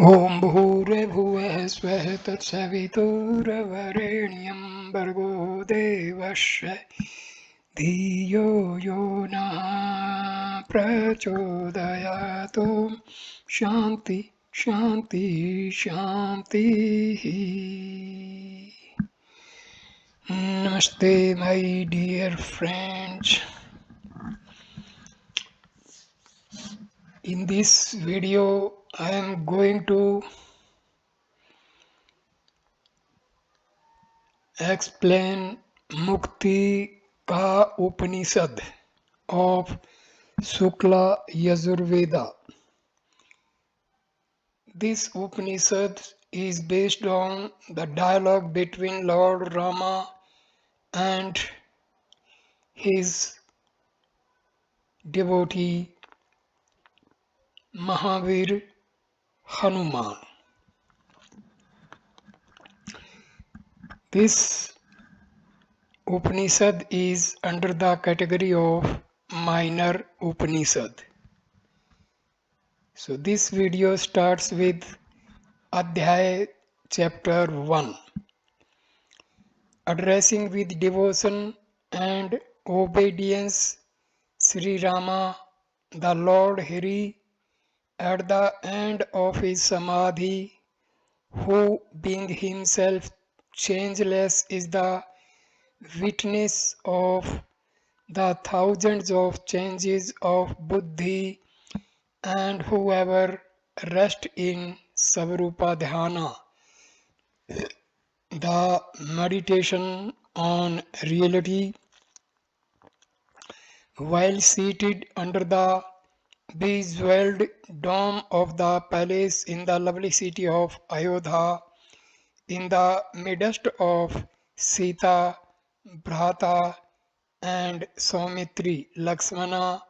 ॐ भूर्भुवः स्वः तत्सवितुर्वरेण्यं भर्गो देवस्य धियो यो नः प्रचोदयात्। शान्ति शान्ति शान्तिः। Namaste, my dear friends. In this video, I am going to explain Mukti ka Upanishad of Shukla Yajurveda. This Upanishad is based on the dialogue between Lord Rama and his devotee Mahavir Hanuman. This Upanishad is under the category of minor Upanishad. So this video starts with Adhyay chapter 1. Addressing with devotion and obedience Sri Rama, the Lord Hari, at the end of his Samadhi, who being himself changeless is the witness of the thousands of changes of Buddhi, and whoever rests in Savrupa Dhyana, the meditation on reality, while seated under the bejeweled dome of the palace in the lovely city of Ayodhya, in the midst of Sita, Bhrata, and Saumitri, Lakshmana,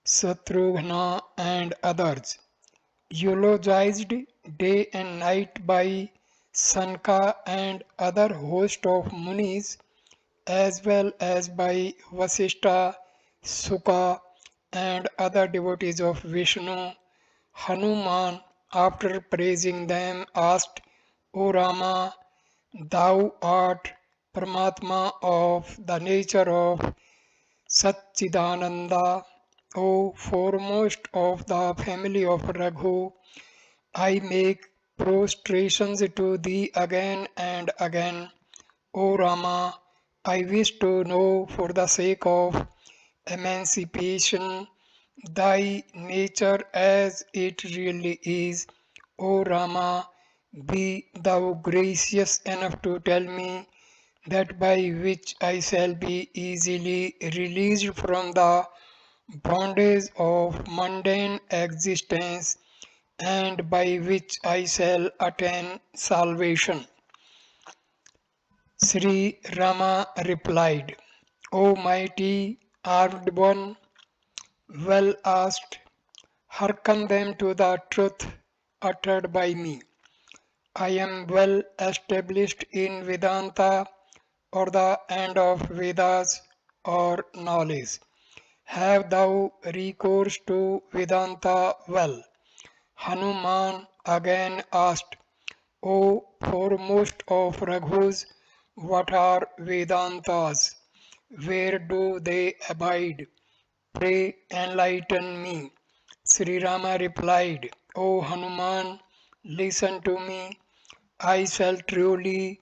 Satrughna, and others, eulogized day and night by Sanka and other host of munis, as well as by Vasishtha, Sukha, and other devotees of Vishnu, Hanuman, after praising them, asked, O Rama, thou art Paramatma of the nature of Satchidananda, O foremost of the family of Raghu, I make prostrations to thee again and again. O Rama, I wish to know for the sake of emancipation thy nature as it really is. O Rama, be thou gracious enough to tell me that by which I shall be easily released from the bondage of mundane existence, and by which I shall attain salvation. Sri Rama replied, O mighty armed one, well asked, hearken then to the truth uttered by me. I am well established in Vedanta, or the end of Vedas, or knowledge. Have thou recourse to Vedanta well? Hanuman again asked, O foremost of Raghus, what are Vedantas? Where do they abide? Pray enlighten me. Sri Rama replied, O Hanuman, listen to me. I shall truly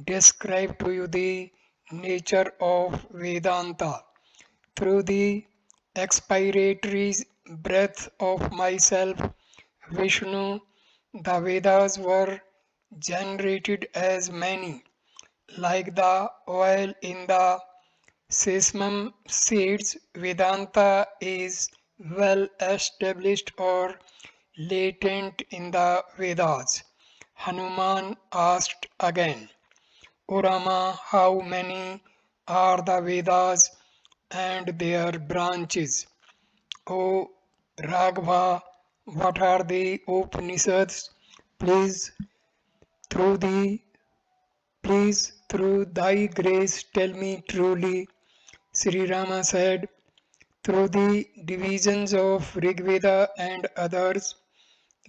describe to you the nature of Vedanta. Through the expiratory breath of myself, Vishnu, the Vedas were generated as many, like the oil in the sesame seeds. Vedanta is well established or latent in the Vedas. Hanuman asked again, O Rama, how many are the Vedas and their branches? O Raghava, what are the Upanishads? Please, through thee, please, through thy grace, tell me truly. Sri Rama said, through the divisions of Rig Veda and others,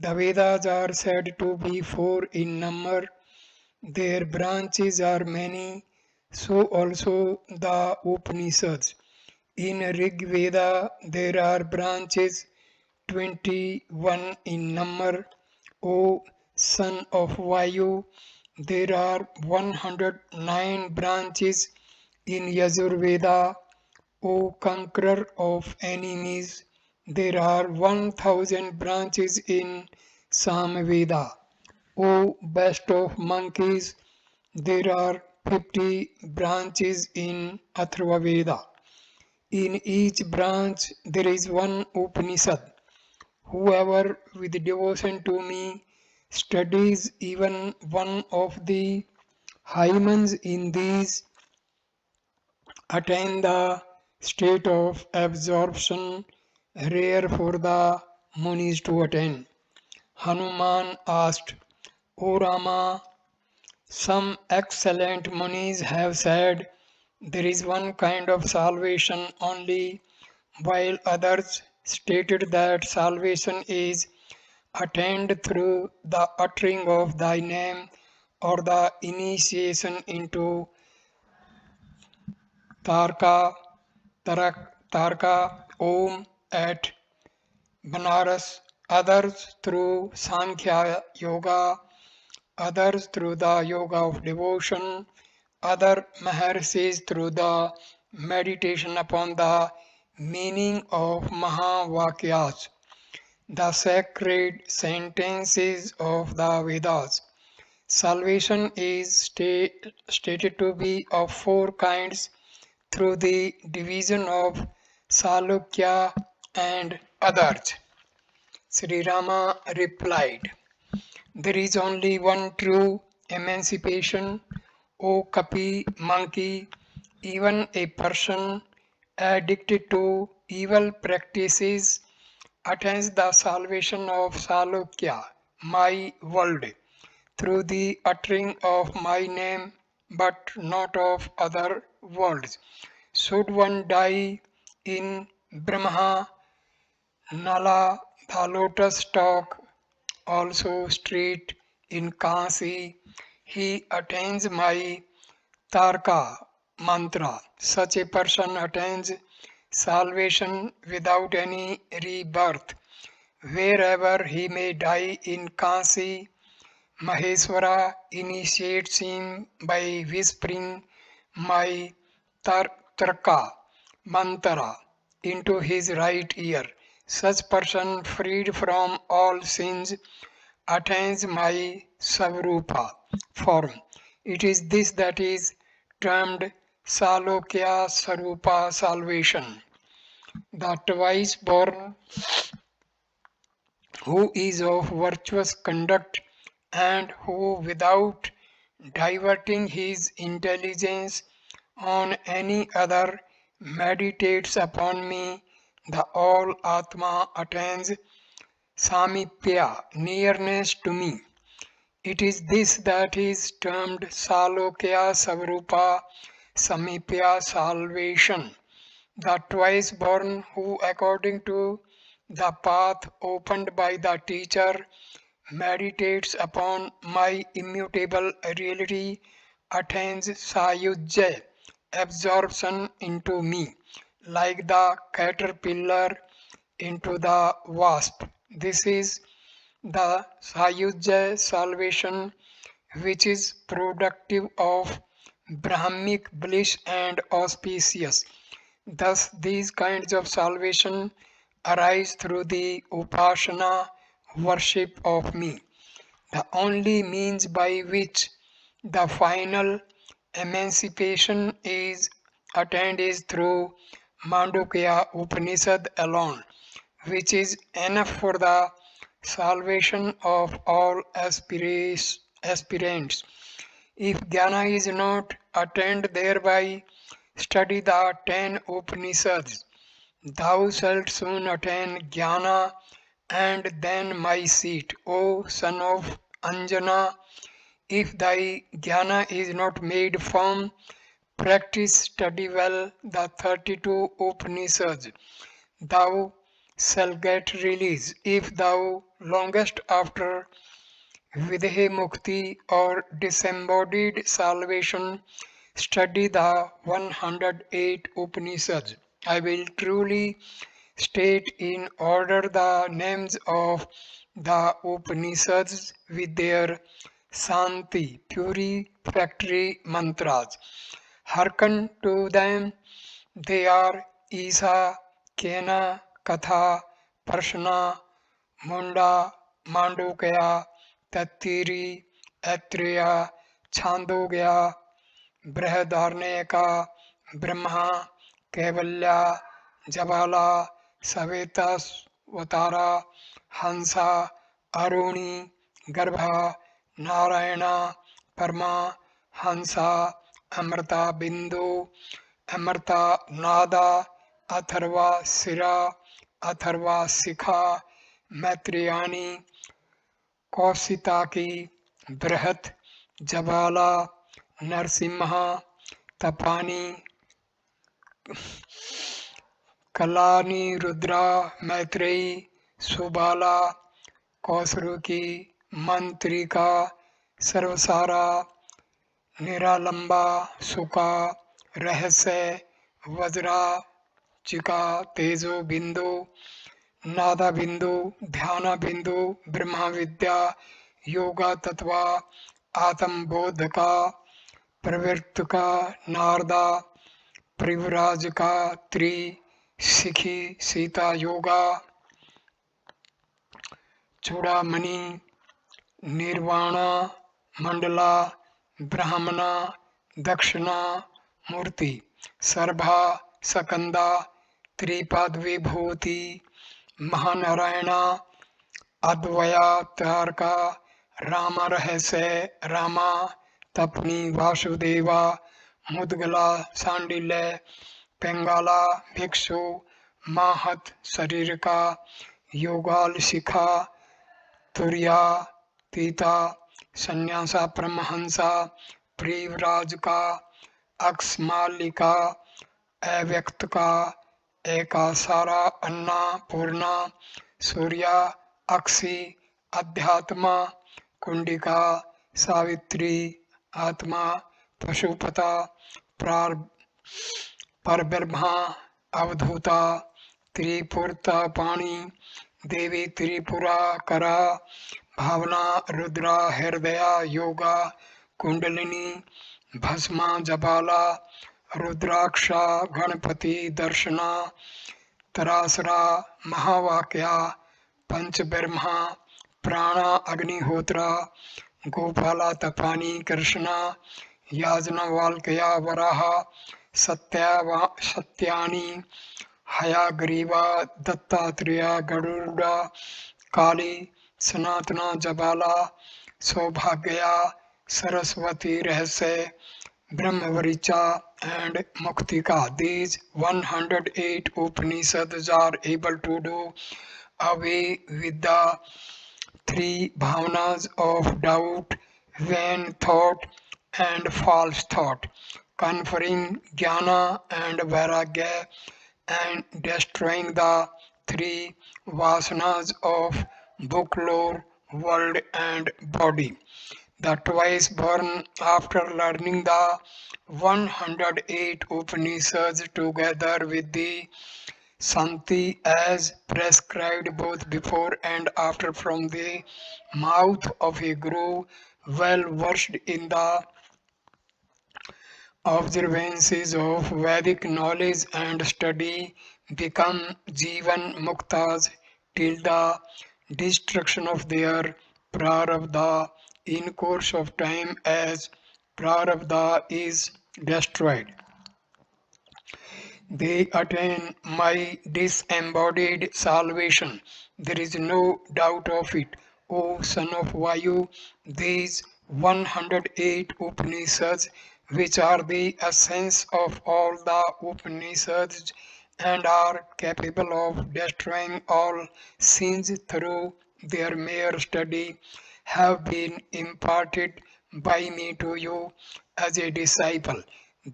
The Vedas are said to be four in number. Their branches are many, so also the Upanishads. In Rig Veda, there are branches 21 in number. O son of Vayu, there are 109 branches in Yajurveda. O conqueror of enemies, there are 1000 branches in Samveda. O best of monkeys, there are 50 branches in Atharvaveda. In each branch there is one Upanishad. Whoever with devotion to me studies even one of the hymens in these attain the state of absorption rare for the munis to attain. Hanuman asked, O Rama, some excellent munis have said there is one kind of salvation only, while others stated that salvation is attained through the uttering of thy name or the initiation into Tarka, Tarka Om at Banaras, others through Sankhya Yoga, others through the Yoga of devotion, other Maharshis through the meditation upon the meaning of Mahavakyas, the sacred sentences of the Vedas. Salvation is stated to be of four kinds through the division of Salukya and others. Sri Rama replied, there is only one true emancipation, O Kapi monkey. Even a person addicted to evil practices attains the salvation of Salukya, my world, through the uttering of my name, but not of other worlds. Should one die in Brahma, Nala, the lotus stalk, also street in Kasi, he attains my Tarka mantra. Such a person attains salvation without any rebirth. Wherever he may die in Kasi, Maheswara initiates him by whispering my Tarka mantra into his right ear. Such person freed from all sins attains my Savrupa form. It is this that is termed Salokya Sarupa salvation. The twice born who is of virtuous conduct and who without diverting his intelligence on any other meditates upon me, the all Atma attains Samipya, nearness to me. It is this that is termed Salokya Savrupa Samipya salvation. The twice born who, according to the path opened by the teacher, meditates upon my immutable reality, attains Sayujya, absorption into me, like the caterpillar into the wasp. This is the Sayujya salvation which is productive of Brahmic bliss and auspicious. Thus, these kinds of salvation arise through the Upasana worship of me. The only means by which the final emancipation is attained is through Mandukya Upanishad alone, which is enough for the salvation of all aspirants. If jnana is not attained thereby, study the 10 Upanishads. Thou shalt soon attain jnana and then my seat, O son of Anjana. If thy jnana is not made firm, practice study well the 32 Upanishads. Thou shall get release if thou longest after Videhe Mukti or disembodied salvation. Study the 108 Upanishads. I will truly state in order the names of the Upanishads with their Santi, purifactory mantras. Hearken to them. They are Isa, Kena, Katha, Prashna, Munda, Mandukya, Tattiri, Atriya, Chandogya, Brihadaranyaka, Brahma, Kevalya, Jabala, Savetas, Vatara, Hansa, Aruni, Garbha, Narayana, Parma, Hansa, Amrita Bindu, Amrita Nada, Atharva Sira, Atharva Sikha, Matriyani, Kausitaki, Brihat, Jabala, Narsimha, Tapani, Kalani, Rudra, Maitreyi, Subala, Kausruki, Mantrika, Sarvasara, Niralamba, Sukha, Rahasya, Vajra, Chika, Tejo, Bindu, नादा बिंदु ध्यान बिंदु ब्रह्म विद्या योगा तत्व आत्म बोध का प्रवृत्त का नारदा परिवराज का त्रि सिखी सीता योगा चूड़ामणि निर्वाणा मंडला ब्राह्मणा दक्षिणा मूर्ति सर्भा सकंदा त्रिपद विभूति महानारायणा अद्वया तारका राम रहस्य रामा तपनी वासुदेवा मुदगला सांडिल्य पेंगाला भिक्षु माहत शरीर का योगाल शिखा तुरिया तीता संन्यासा परमहंसा प्रियराज का अक्षमालिका अव्यक्त का एकासारा अन्ना पूर्णा सूर्या अक्षी अध्यात्मा कुंडिका सावित्री आत्मा पशुपता परब्रह्मा अवधूता त्रिपुरता पाणी देवी त्रिपुरा करा भावना रुद्रा हृदया योगा कुंडलिनी भस्मा जबाला रुद्राक्षा गणपति दर्शना तरासरा महावाक्या पंच ब्रह्मा प्राणा अग्निहोत्रा गोपाला तपानी कृष्णा याजना वाल्कया वराह सत्यानी हयाग्रीवा दत्तात्रेया गरुड़ा काली सनातना जबाला सौभाग्या सरस्वती रहस्य Brahmavaricha and Muktika. These 108 Upanishads are able to do away with the three bhavanas of doubt, vain thought, and false thought, conferring jnana and vairagya, and destroying the three vasanas of book, lore, world, and body. The twice born, after learning the 108 Upanishads together with the Santi as prescribed both before and after from the mouth of a guru well versed in the observances of Vedic knowledge and study, become Jivan Muktas till the destruction of their prarabdha in course of time as prarabdha is destroyed. They attain my disembodied salvation. There is no doubt of it. O son of Vayu, these 108 Upanishads, which are the essence of all the Upanishads and are capable of destroying all sins through their mere study, have been imparted by me to you as a disciple.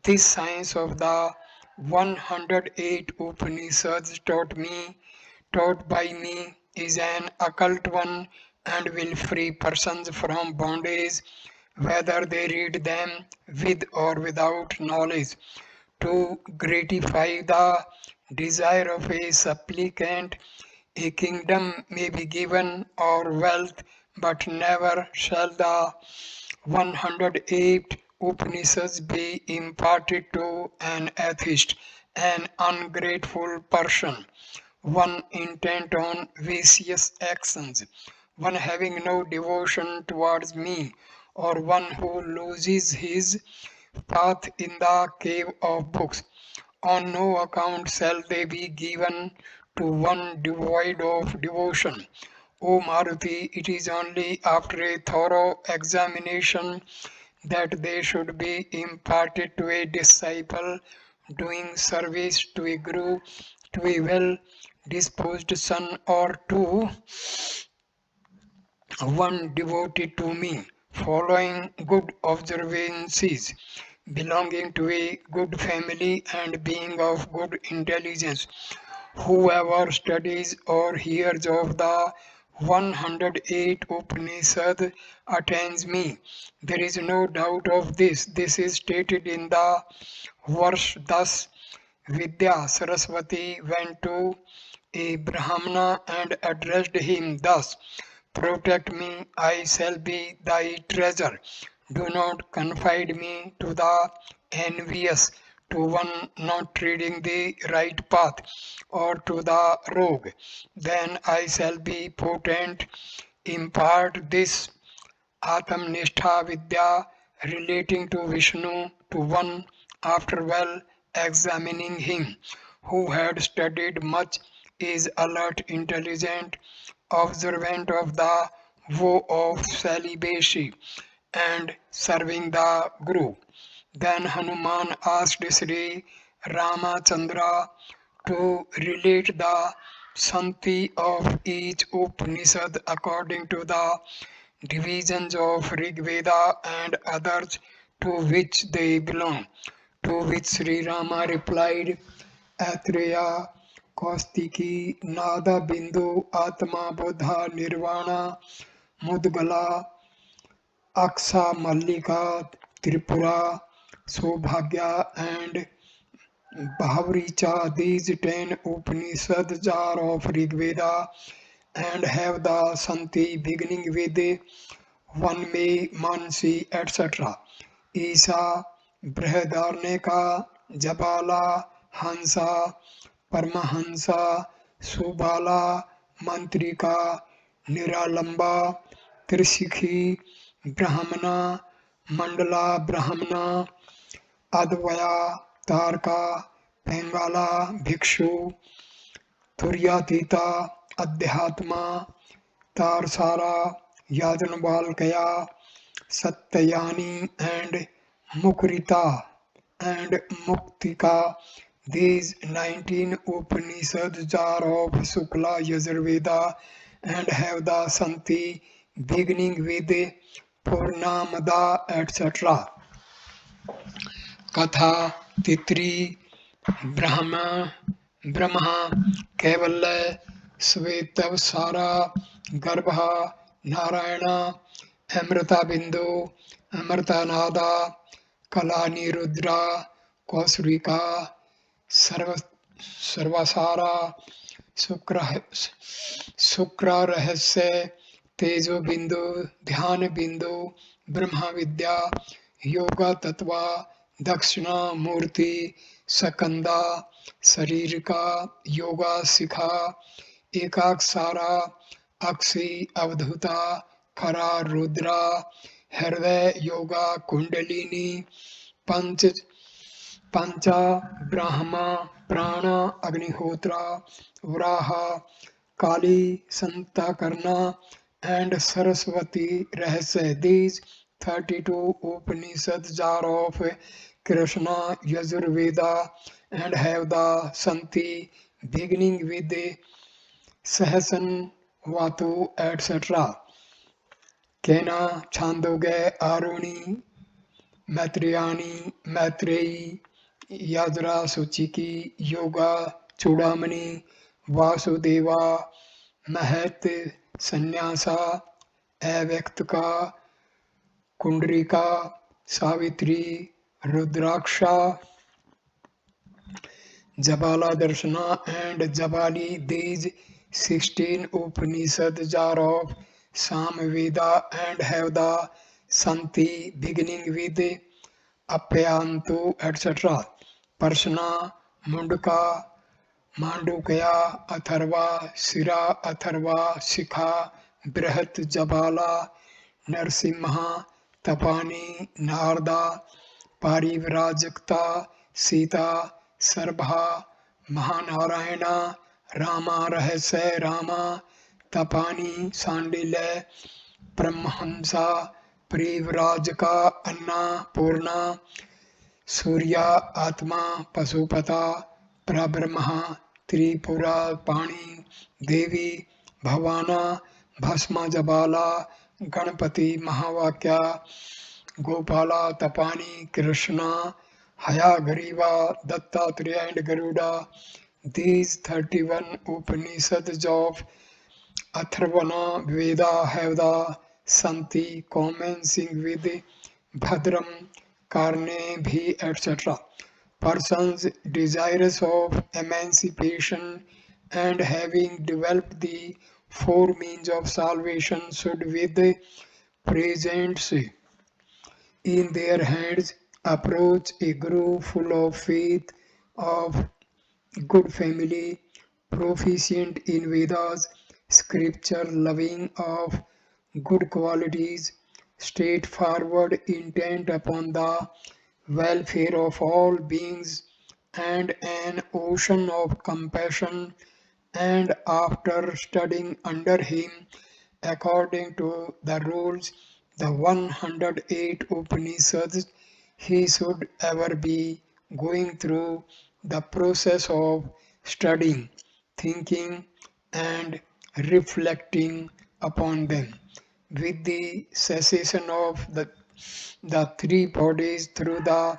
This science of the 108 Upanishads taught me taught by me is an occult one and will free persons from bondage, whether they read them with or without knowledge. To gratify the desire of a supplicant, a kingdom may be given or wealth, but never shall the 108 Upanishads be imparted to an atheist, an ungrateful person, one intent on vicious actions, one having no devotion towards me, or one who loses his path in the cave of books. On no account shall they be given to one devoid of devotion. O Maruti, it is only after a thorough examination that they should be imparted to a disciple doing service to a guru, to a well disposed son, or to one devoted to me, following good observances, belonging to a good family and being of good intelligence. Whoever studies or hears of the 108 Upanishad attains me. There is no doubt of this. This is stated in the verse thus: Vidya Saraswati went to a Brahmana and addressed him thus: Protect me, I shall be thy treasure. Do not confide me to the envious, to one not treading the right path, or to the rogue. Then I shall be potent. Impart this Atamnishtha Vidya relating to Vishnu to one after well examining him, who had studied much, is alert, intelligent, observant of the vow of celibacy, and serving the Guru. Then Hanuman asked Sri Ramachandra to relate the Santi of each Upanishad according to the divisions of Rig Veda and others to which they belong. To which Sri Rama replied: Atreya Kaustiki Nada Bindu Atma Buddha Nirvana Mudgala Aksa Mallika Tripura Sobhagya and Bhavricha. These 10 Upanishads are of Rig Veda and have the Santi beginning with one में Mansi etc. ईसा बृहदारण्यका जबाला हंसा परमहंसा सुबाला मंत्रिका निरालंबा त्रिशिखी ब्राह्मणा मंडला ब्राह्मणा अद्वया तारका पेंगाला भिक्षु तुर्यातीता अध्यात्मा तारसारा Yajanvalkaya, Satyayani and Mukrita and Muktika. These 19 Upanishads are of Sukla Yajurveda and have the Santi beginning with Purnamada etc. Katha, Titri, Brahma, Kevala, Svetavsara, Garbha, Narayana, Amrita Bindu, Amritanada, Kalani Rudra, Kosrika, Sarvasara, Sukra Rahasya, Tejo Bindu, Dhyana Bindu, Brahma Vidya, Yoga Tattva, Dakshina Murti, Sakanda, Saririka, Yoga Sikha, Ekaksara, Aksi Avdhuta, Khara Rudra, Hृदय Yoga Kundalini, Pancha Brahma, Prana Agnihotra, Vraha, Kali Santakarna, and Saraswati Rahasya. These 32 Upanishads are of Krishna Yajurveda and have the Santi beginning with the Sahasan Vatu etc. Kena Chandoge Aruni Matriyani Matreyi Yadra Suchiki Yoga Chudamani Vasudeva, महत, संन्यासा, अव्यक्त का, कुंडरिका, Savitri, Rudraksha, Jabala Darshana and Jabali. These 16 Upanishads are of Samveda and have the Santi beginning with Apyantu etc. Parsana, Mundaka, Mandukya, Atharva, Sira, Atharva, Shikha, Brihat, Jabala, Narsimha, Tapani, Narda, Parivrajakta, Sita, Sarbha, Mahanarayana, Rama, Rahasya, Rama, Tapani, Sandile, Brahmansa, Privrajaka, Anna, Purna, Surya, Atma, Pasupata, Prabrahma, Tripura, Pani, Devi, Bhavana, Bhasma Jabala, Ganapati, Mahavakya, Gopala, Tapani, Krishna, Hayagriva, Dattatreya and Garuda. These 31 Upanishads of Atharvana Veda have the Santi commencing with Bhadram, Karne, Bhi, etc. Persons desirous of emancipation and having developed the four means of salvation should with the presents in their hands approach a guru full of faith, of good family, proficient in Vedas, scripture loving, of good qualities, straightforward, intent upon the welfare of all beings, and an ocean of compassion. And after studying under him, according to the rules, the 108 Upanishads, he should ever be going through the process of studying, thinking, and reflecting upon them. With the cessation of the three bodies through the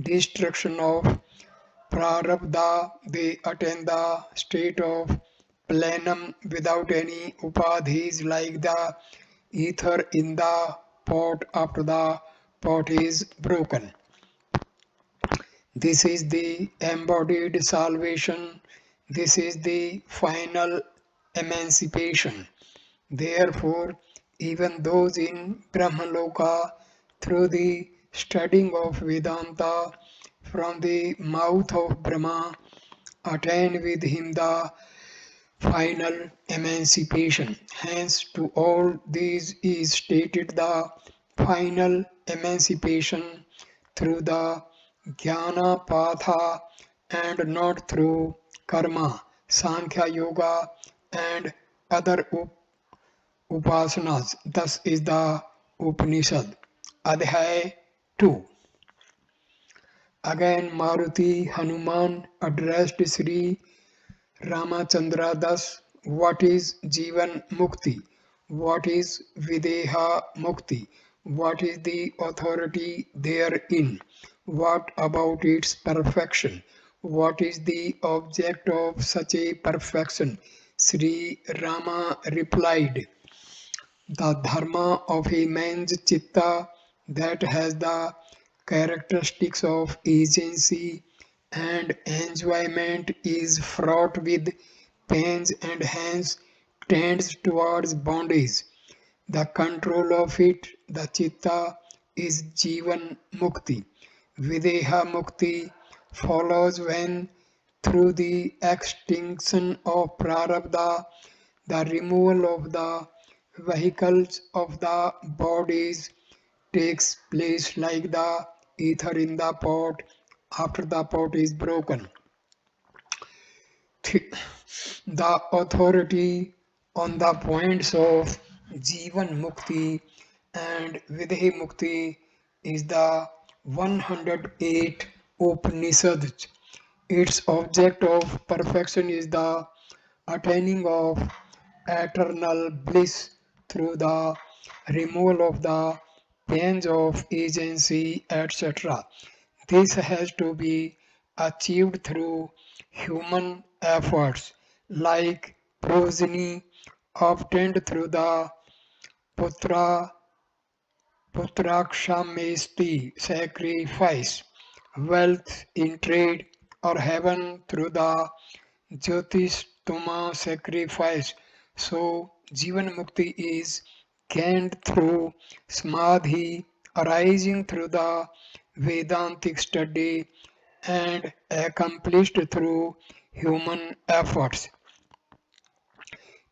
destruction of Prarabdha, they attain the state of plenum without any upadhis like the ether in the pot after the pot is broken. This is the embodied salvation. This is the final emancipation. Therefore, even those in Brahmaloka, through the studying of Vedanta from the mouth of Brahma, attain with him the final emancipation. Hence, to all these is stated the final emancipation through the Jnana Patha and not through Karma, Sankhya Yoga, and other Upasanas. Thus is the Upanishad. Adhyay 2. Again, Maruti Hanuman addressed Sri Ramachandra thus: what is Jivan Mukti? What is Videha Mukti? What is the authority therein? What about its perfection? What is the object of such a perfection? Sri Rama replied: the dharma of a man's chitta that has the characteristics of agency and enjoyment is fraught with pains and hence tends towards bondage. The control of it, the chitta, is Jivan Mukti. Videha Mukti follows when, through the extinction of Prarabdha, the removal of the vehicles of the bodies takes place like the ether in the pot after the pot is broken. The authority on the points of Jivan Mukti and Videhi Mukti is the 108 Upanishads. Its object of perfection is the attaining of eternal bliss through the removal of the pains of agency, etc. This has to be achieved through human efforts like progeny obtained through the putra Putrakshamesti sacrifice, wealth in trade, or heaven through the Jyotistoma sacrifice. So, Jivan Mukti is gained through Samadhi, arising through the Vedantic study, and accomplished through human efforts.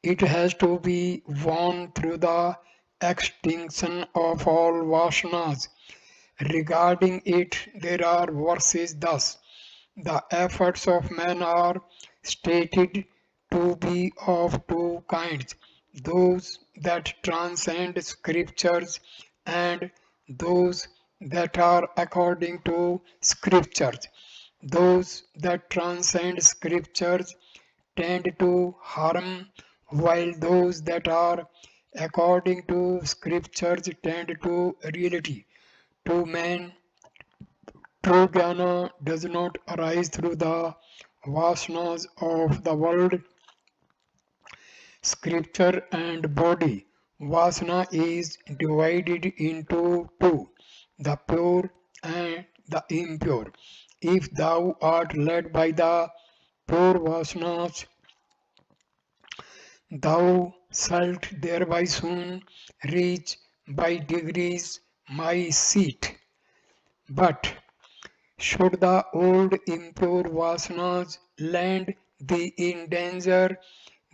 It has to be won through the extinction of all vasanas. Regarding it, there are verses thus: the efforts of man are stated to be of two kinds, those that transcend scriptures and those that are according to scriptures. Those that transcend scriptures tend to harm, while those that are according to scriptures tend to reality. To man, true jnana does not arise through the vasanas of the world, scripture, and body. Vasana is divided into two, the pure and the impure. If thou art led by the pure vasanas, thou shalt thereby soon reach by degrees my seat. But should the old impure vasanas land thee in danger,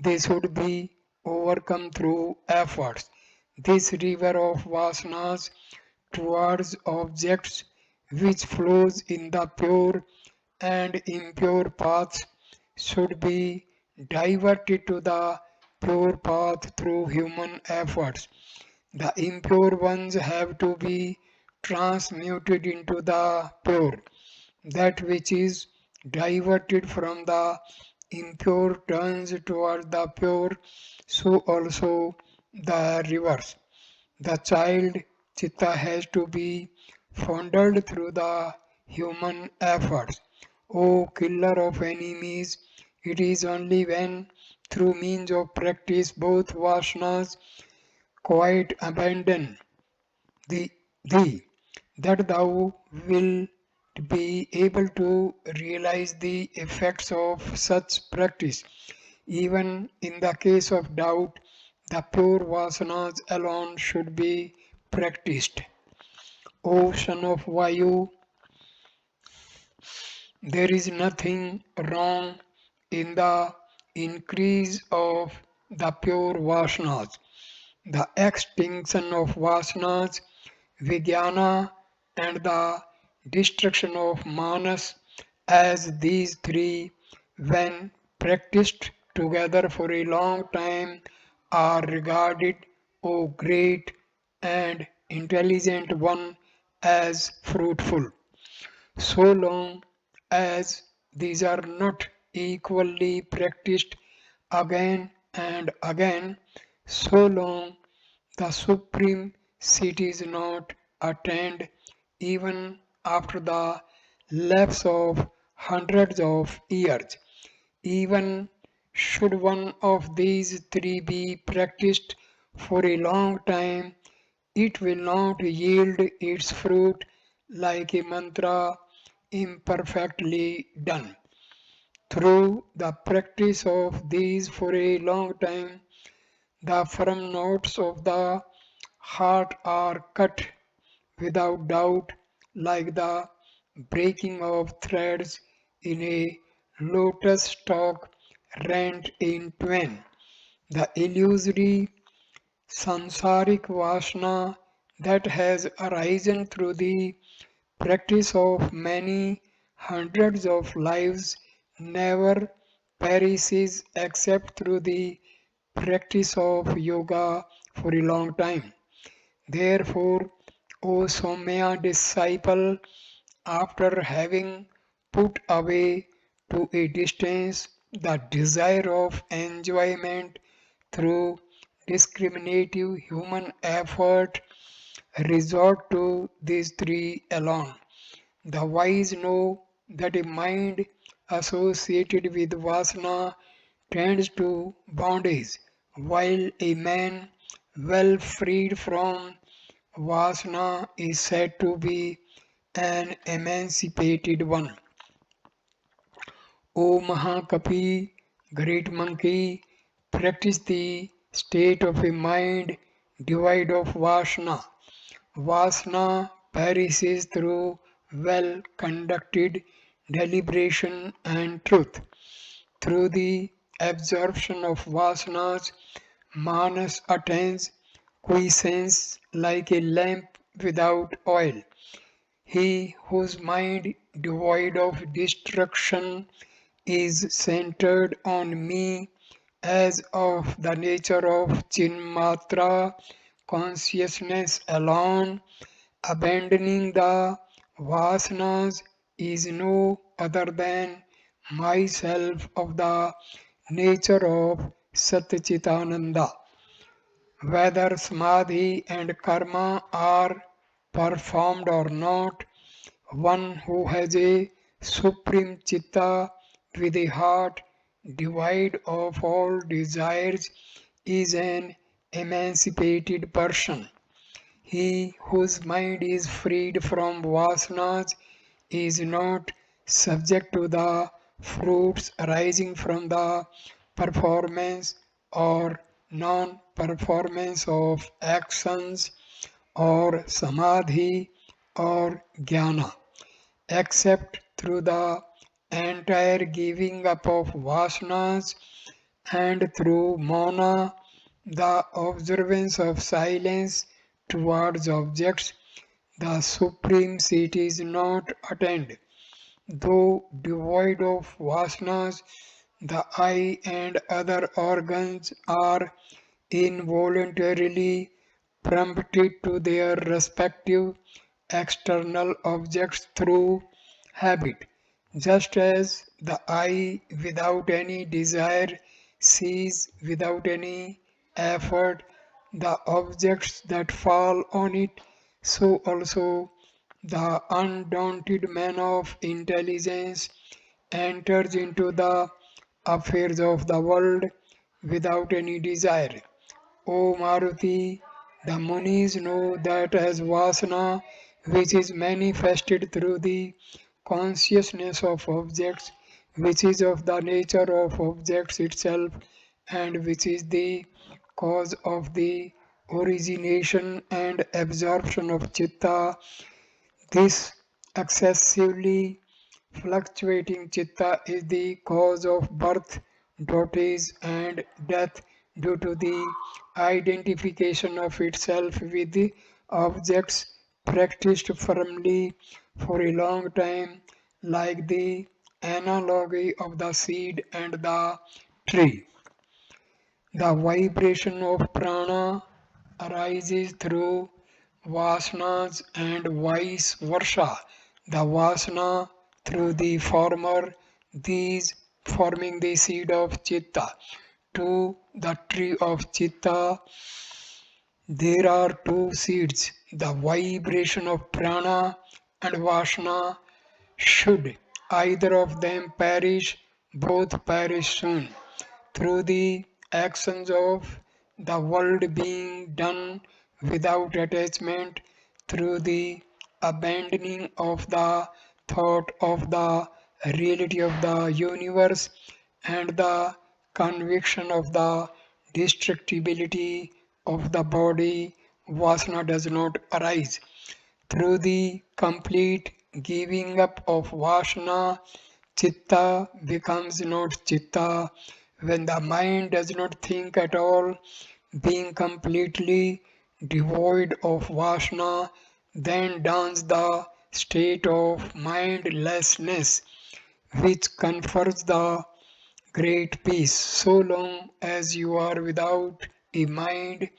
they should be overcome through efforts. This river of vasanas towards objects which flows in the pure and impure paths should be diverted to the pure path through human efforts. The impure ones have to be transmuted into the pure. That which is diverted from the impure turns toward the pure, so also the reverse. The child chitta has to be fondled through the human efforts. O killer of enemies, it is only when through means of practice both vasanas quite abandon thee, thee that thou wilt be able to realize the effects of such practice. Even in the case of doubt, the pure vasanas alone should be practiced. O son of Vayu, there is nothing wrong in the increase of the pure vasanas. The extinction of vasanas, vijnana, and the destruction of manas, as these three, when practiced together for a long time, are regarded, O great and intelligent one, as fruitful. So long as these are not equally practiced again and again, so long the supreme seat is not attained even after the lapse of hundreds of years. Even should one of these three be practiced for a long time, it will not yield its fruit like a mantra imperfectly done. Through the practice of these for a long time, the firm notes of the heart are cut without doubt, like the breaking of threads in a lotus stalk rent in twain. The illusory sansaric vasana that has arisen through the practice of many hundreds of lives never perishes except through the practice of yoga for a long time. Therefore, O Somya disciple, after having put away to a distance the desire of enjoyment through discriminative human effort, resort to these three alone. The wise know that a mind associated with vasana tends to bondage, while a man well freed from Vasana is said to be an emancipated one. O Mahakapi, great monkey, practice the state of a mind devoid of Vasana. Vasana perishes through well conducted deliberation and truth. Through the absorption of vasanas, Manas attains quiescence like a lamp without oil. He whose mind devoid of destruction is centered on me as of the nature of Chinmatra consciousness alone, abandoning the vasanas is no other than myself of the nature of Satchitananda. Whether samadhi and karma are performed or not, one who has a supreme chitta with a heart devoid of all desires is an emancipated person. He whose mind is freed from vasanas is not subject to the fruits arising from the performance or non performance of actions or samadhi or jnana, except through the entire giving up of vasanas and through mona, the observance of silence towards objects. The supreme seat is not attained. Though devoid of vasanas, the eye and other organs are involuntarily prompted to their respective external objects through habit, just as the eye without any desire sees without any effort the objects that fall on it, so also the undaunted man of intelligence enters into the affairs of the world without any desire. O Maruti, the Munis know that as Vasana, which is manifested through the consciousness of objects, which is of the nature of objects itself, and which is the cause of the origination and absorption of chitta, this excessively fluctuating chitta is the cause of birth, dotage, and death due to the identification of itself with the objects practiced firmly for a long time, like the analogy of the seed and the tree. The vibration of prana arises through vasanas and vice versa. The vasana through the former, these forming the seed of chitta. To the tree of chitta, there are two seeds. The vibration of prana and vasana. Should either of them perish, both perish soon through the actions of the world being done without attachment, through the abandoning of the thought of the reality of the universe and the conviction of the destructibility of the body, vasana does not arise. Through the complete giving up of vasana, chitta becomes not chitta. When the mind does not think at all, being completely devoid of vasana, then dawns the state of mindlessness, which confers the great peace. So long as you are without a mind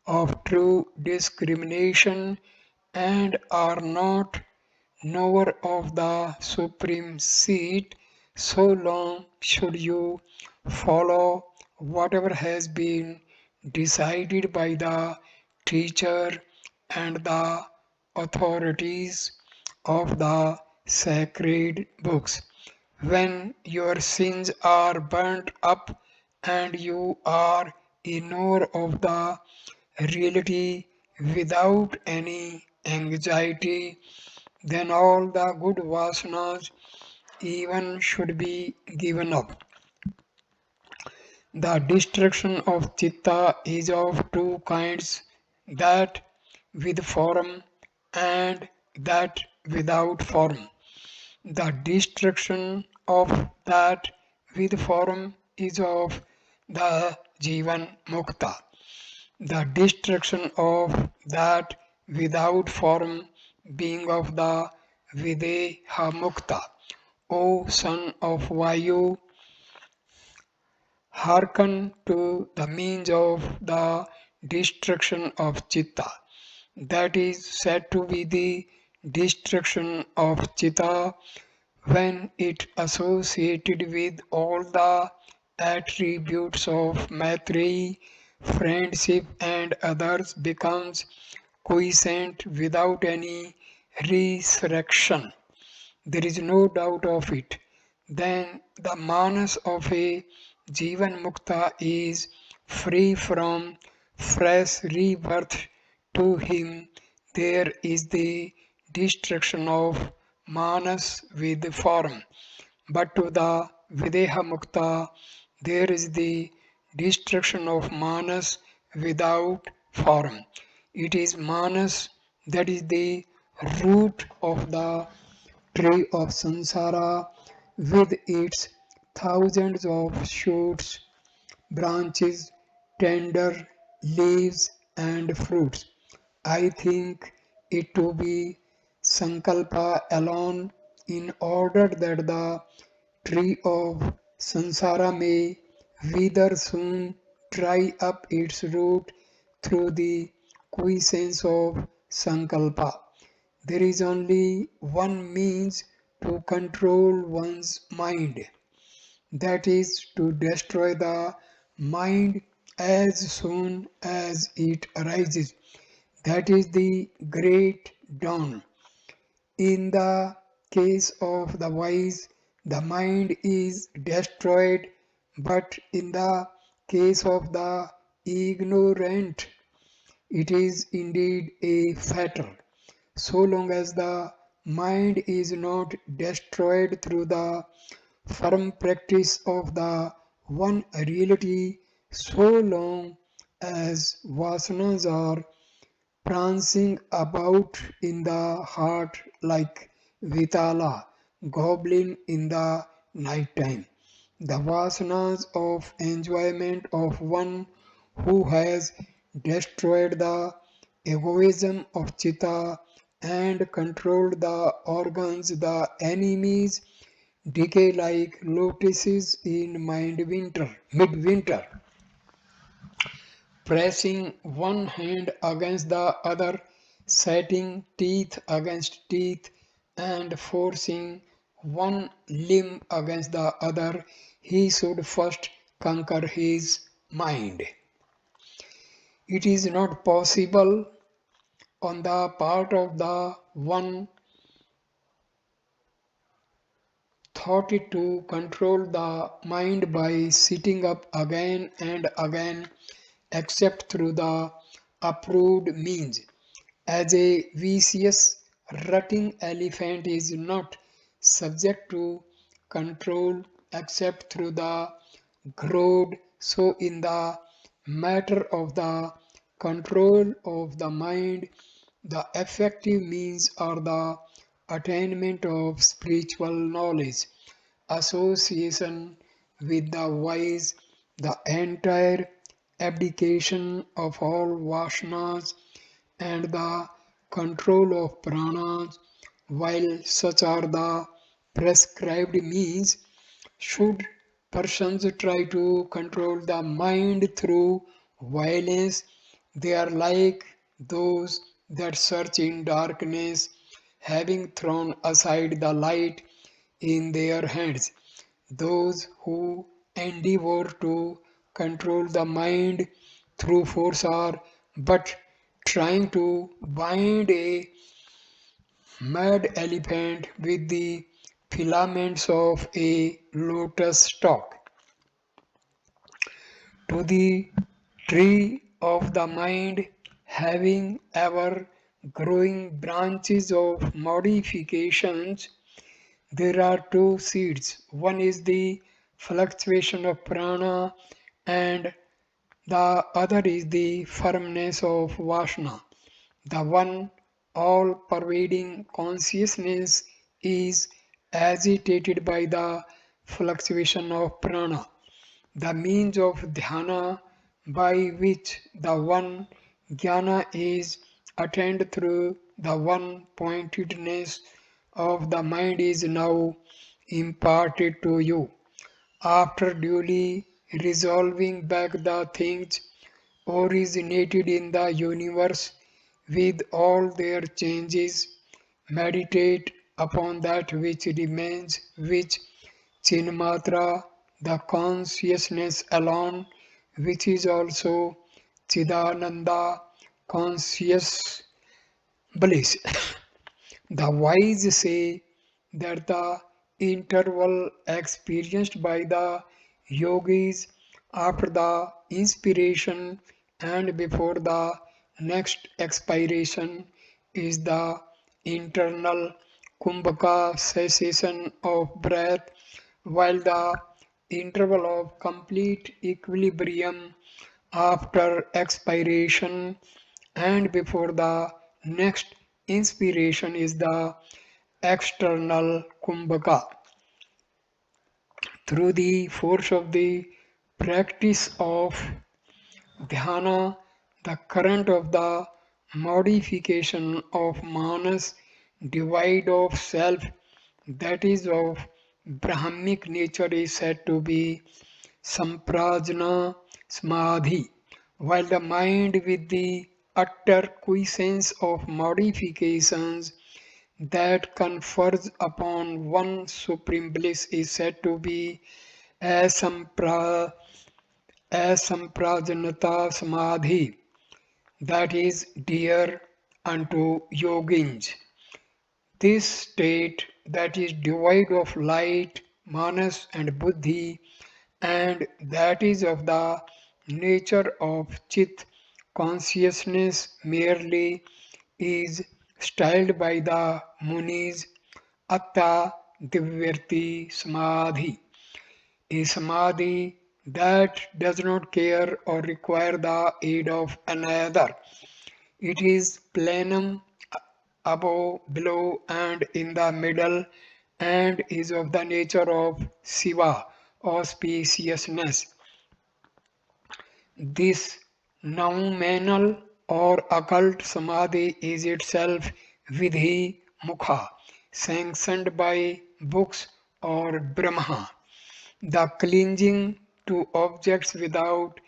of true discrimination and are not knower of the supreme seat, so long should you follow whatever has been decided by the teacher and the authorities of the sacred books. When your sins are burnt up and you are a knower of the reality without any anxiety, then all the good vasanas even should be given up. The destruction of chitta is of two kinds, that with form and that without form. The destruction of that with form is of the Jivan Mukta. The destruction of that without form being of the Videha Mukta. O son of Vayu, hearken to the means of the destruction of Chitta. That is said to be the destruction of Chitta when it associated with all the attributes of Maitreyi, friendship and others becomes quiescent without any resurrection. There is no doubt of it. Then the manas of a Jivan Mukta is free from fresh rebirth. To him there is the destruction of manas with form, but to the Videha Mukta there is the destruction of manas without form. It is manas that is the root of the tree of samsara with its thousands of shoots, branches, tender leaves, and fruits. I think it to be sankalpa alone in order that the tree of samsara may wither soon, dry up its root through the quiescence of sankalpa. There is only one means to control one's mind, that is to destroy the mind as soon as it arises. That is the great dawn. In the case of the wise, the mind is destroyed, but in the case of the ignorant, it is indeed a fatal. So long as the mind is not destroyed through the firm practice of the one reality, so long as vasanas are prancing about in the heart like Vitala, goblin in the night time. The vasanas of enjoyment of one who has destroyed the egoism of Chitta and controlled the organs, the enemies decay like lotuses in midwinter, pressing one hand against the other, setting teeth against teeth, and forcing one limb against the other. He should first conquer his mind. It is not possible on the part of the one thought to control the mind by sitting up again and again except through the approved means. As a vicious rutting elephant is not subject to control except through the growth, so in the matter of the control of the mind, the effective means are the attainment of spiritual knowledge, association with the wise, the entire abdication of all vasanas, and the control of pranas. While such are the prescribed means, should persons try to control the mind through violence, they are like those that search in darkness, having thrown aside the light in their hands. Those who endeavor to control the mind through force are but trying to bind a mad elephant with the filaments of a lotus stalk. to the tree of the mind, having ever growing branches of modifications. There are two seeds. One is the fluctuation of prana, and the other is the firmness of Vasana. The one all pervading consciousness is agitated by the fluctuation of prana. The means of dhyana by which the one jnana is attained through the one pointedness of the mind is now imparted to you. After duly resolving back the things originated in the universe with all their changes, meditate upon that which remains, which Chinmatra, the consciousness alone, which is also Chidananda, conscious bliss. The wise say that the interval experienced by the yogis after the inspiration and before the next expiration is the internal kumbhaka cessation of breath, while the interval of complete equilibrium after expiration and before the next inspiration is the external kumbhaka. Through the force of the practice of dhyana, the current of the modification of manas, divide of self, that is of Brahmic nature, is said to be samprajna samadhi, while the mind with the utter quiescence of modifications that confers upon one supreme bliss is said to be asampra, asamprajanata samadhi, that is dear unto yogins. This state that is devoid of light, manas and buddhi, and that is of the nature of chit consciousness merely, is styled by the Munis Atta Divyarti Samadhi, a samadhi that does not care or require the aid of another. It is plenum above, below, and in the middle, and is of the nature of Siva, auspiciousness. This noumenal or occult samadhi is itself vidhi mukha, sanctioned by books or Brahma. The clinging to objects without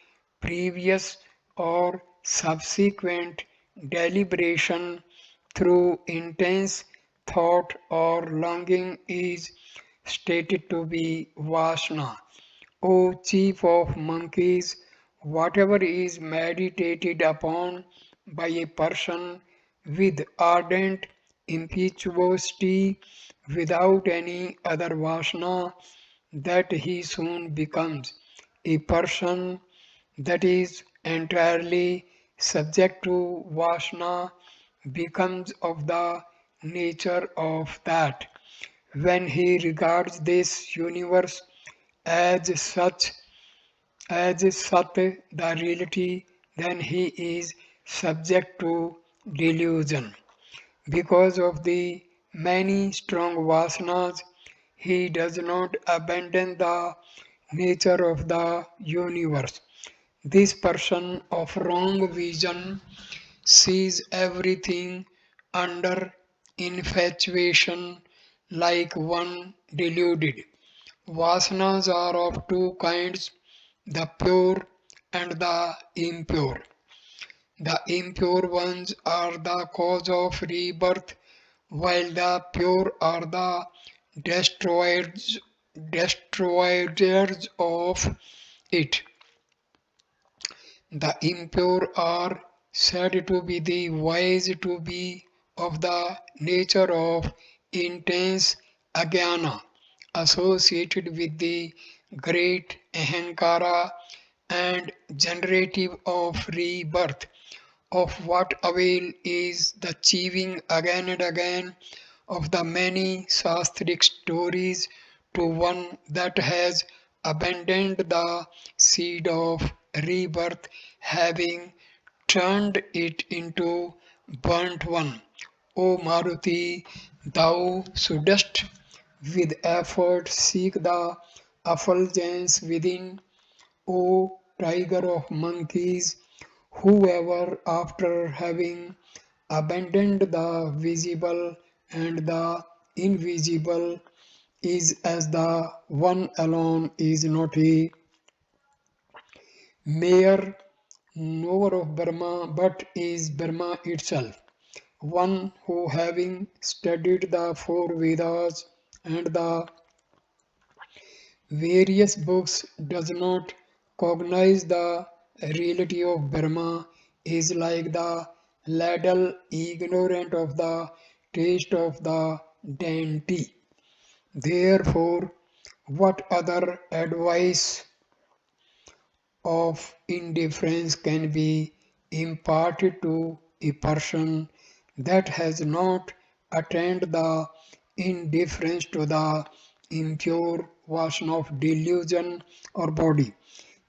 previous or subsequent deliberation through intense thought or longing is stated to be Vasana. O chief of monkeys, whatever is meditated upon by a person with ardent impetuosity without any other Vasana, that he soon becomes a person that is entirely subject to Vasana, becomes of the nature of that. When he regards this universe as such, as Sat, the reality, then he is subject to delusion. Because of the many strong vasanas, he does not abandon the nature of the universe. This person of wrong vision sees everything under infatuation like one deluded. Vasanas are of two kinds, the pure and the impure. The impure ones are the cause of rebirth, while the pure are the destroyers, destroyers of it. The impure are said to be the wise, to be of the nature of intense ajnana, associated with the great ahankara and generative of rebirth. Of what avail is the achieving again and again of the many Shastric stories to one that has abandoned the seed of rebirth, having turned it into burnt one? O Maruti, thou shouldst with effort seek the effulgence within. O tiger of monkeys, whoever after having abandoned the visible and the invisible is as the one alone is not a mere knower of Brahma but is Brahma itself. One who having studied the four Vedas and the various books does not cognize the reality of Brahma is like the ladle ignorant of the taste of the dainty. Therefore, what other advice of indifference can be imparted to a person that has not attained the indifference to the impure vasana of delusion or body.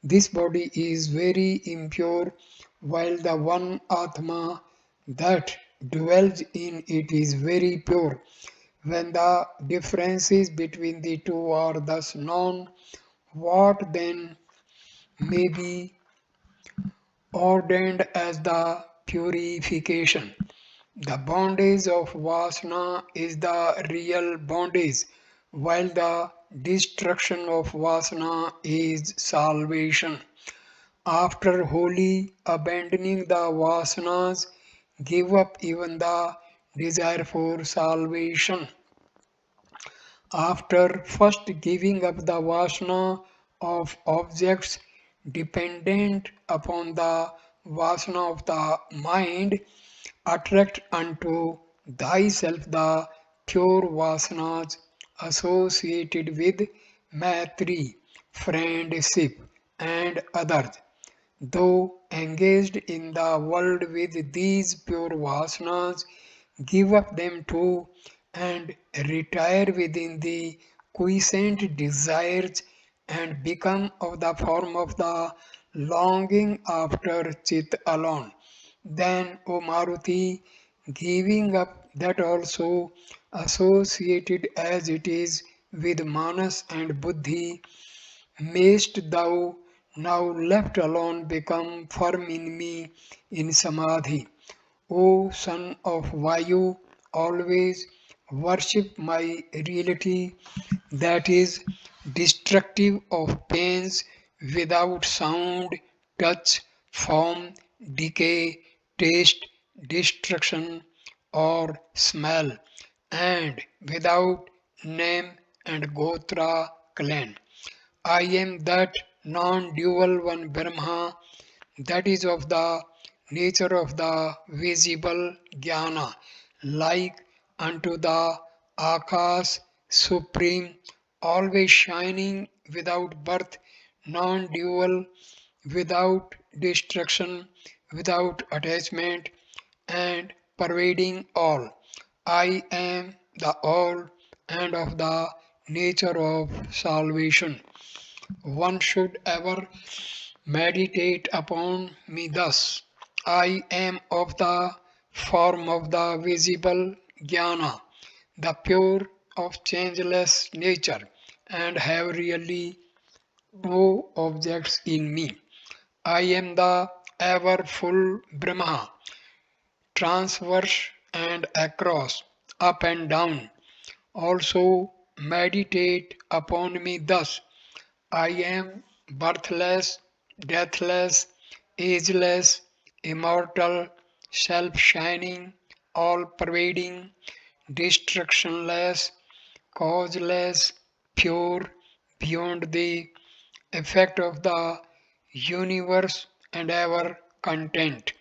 This body is very impure, while the one Atma that dwells in it is very pure. When the differences between the two are thus known, what then may be ordained as the purification? The bondage of Vasana is the real bondage, while the destruction of Vasana is salvation. After wholly abandoning the Vasanas, give up even the desire for salvation. After first giving up the Vasana of objects dependent upon the Vasana of the mind, attract unto thyself the pure vasanas associated with Maitri, friendship, and others. Though engaged in the world with these pure vasanas, give up them too and retire within the quiescent desires and become of the form of the longing after Chit alone. Then, O Maruti, giving up that also associated as it is with Manas and Buddhi, mayst thou now left alone become firm in me in Samadhi. O son of Vayu, always worship my reality that is destructive of pains without sound, touch, form, decay, taste, destruction, or smell, and without name and gotra clan. I am that non dual one Brahma that is of the nature of the visible jnana, like unto the Akas supreme, always shining without birth, non dual, without destruction, without attachment, and pervading all. I am the all and of the nature of salvation. One should ever meditate upon me thus. I am of the form of the visible jnana, the pure of changeless nature, and have really no objects in me. I am the ever full Brahma, transverse and across, up and down. Also meditate upon me thus. I am birthless, deathless, ageless, immortal, self shining, all pervading, destructionless, causeless, pure, beyond the effect of the universe, and ever content.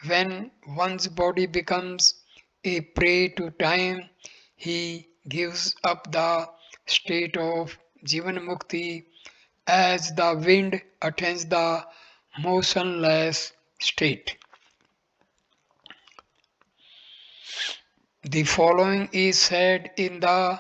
When one's body becomes a prey to time, he gives up the state of Jivan Mukti as the wind attains the motionless state. The following is said in the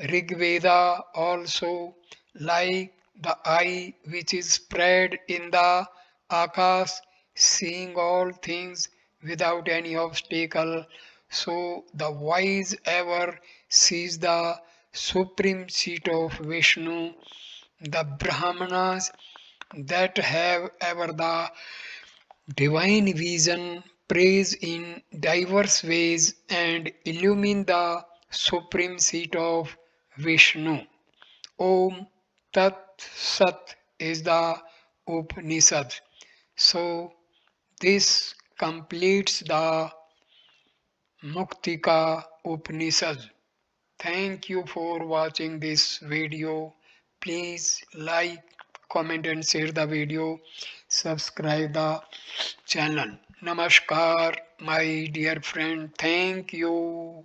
Rigveda also, like the eye which is spread in the Akash, seeing all things without any obstacle, so the wise ever sees the supreme seat of Vishnu. The Brahmanas that have ever the divine vision praise in diverse ways and illumine the supreme seat of Vishnu. Om Tat Sat is the Upanishad. So this completes the Muktika Upanishad. Thank you for watching this video. Please like, comment and share the video. Subscribe the channel. Namaskar, my dear friend. Thank you.